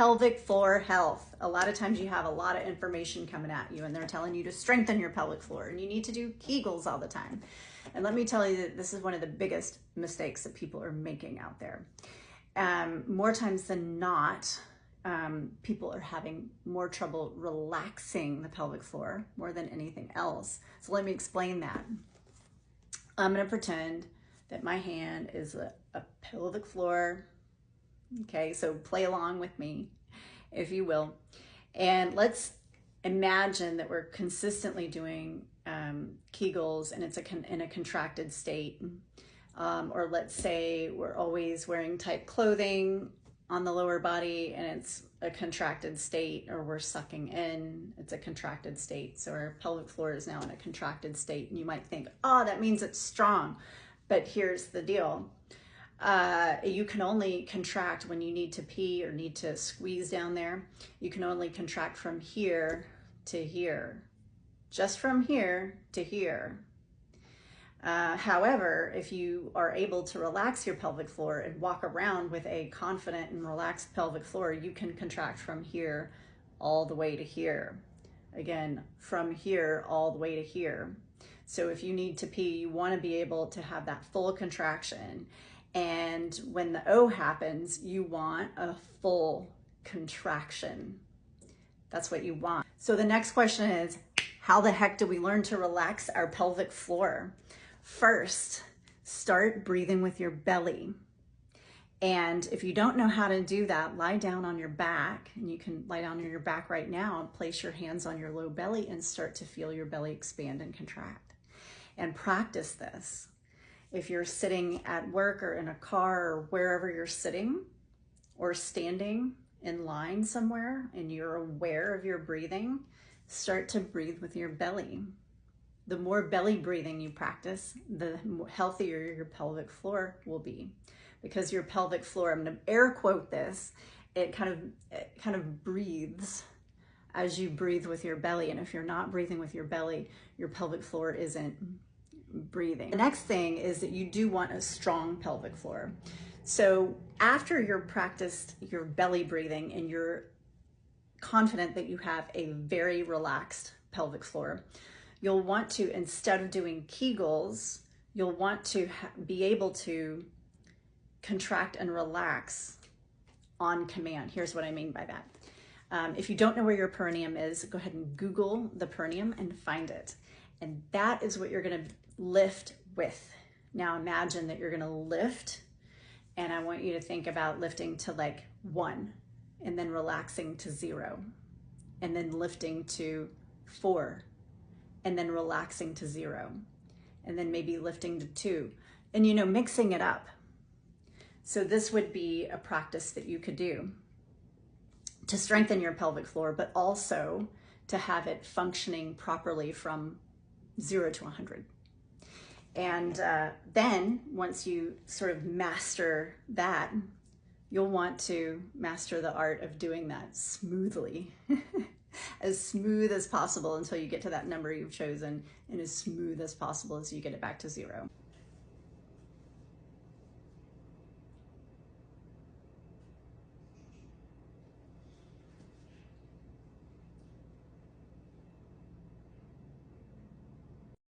Pelvic floor health. A lot of times you have a lot of information coming at you and they're telling you to strengthen your pelvic floor and you need to do Kegels all the time. And let me tell you that this is one of the biggest mistakes that people are making out there. More times than not, people are having more trouble relaxing the pelvic floor more than anything else. So let me explain that. I'm going to pretend that my hand is a pelvic floor. Okay, so play along with me, if you will. And let's imagine that we're consistently doing Kegels and it's in a contracted state. Or let's say we're always wearing tight clothing on the lower body and it's a contracted state, or we're sucking in, it's a contracted state. So our pelvic floor is now in a contracted state. And you might think, oh, that means it's strong. But here's the deal. You can only contract when you need to pee or need to squeeze down there. You can only contract from here to here, just from here to here. However, if you are able to relax your pelvic floor and walk around with a confident and relaxed pelvic floor, you can contract from here all the way to here. Again, from here all the way to here. So if you need to pee, you want to be able to have that full contraction. And when the O happens, you want a full contraction. That's what you want. So the next question is, how the heck do we learn to relax our pelvic floor? First, start breathing with your belly. And if you don't know how to do that, lie down on your back, and you can lie down on your back right now and place your hands on your low belly and start to feel your belly expand and contract. And practice this. If you're sitting at work or in a car or wherever you're sitting or standing in line somewhere and you're aware of your breathing, start to breathe with your belly. The more belly breathing you practice, the healthier your pelvic floor will be. Because your pelvic floor, I'm going to air quote this, it kind of breathes as you breathe with your belly. And if you're not breathing with your belly, your pelvic floor isn't breathing. The next thing is that you do want a strong pelvic floor. So after you're practiced your belly breathing and you're confident that you have a very relaxed pelvic floor, you'll want to, instead of doing Kegels, you'll want to be able to contract and relax on command. Here's what I mean by that. If you don't know where your perineum is, go ahead and Google the perineum and find it. And that is what you're going to lift with. Now imagine that you're going to lift, and I want you to think about lifting to like 1 and then relaxing to 0 and then lifting to 4 and then relaxing to 0 and then maybe lifting to 2 and, you know, mixing it up. So this would be a practice that you could do to strengthen your pelvic floor, but also to have it functioning properly from 0 to 100. And then once you sort of master that, you'll want to master the art of doing that smoothly, as smooth as possible until you get to that number you've chosen, and as smooth as possible as you get it back to 0.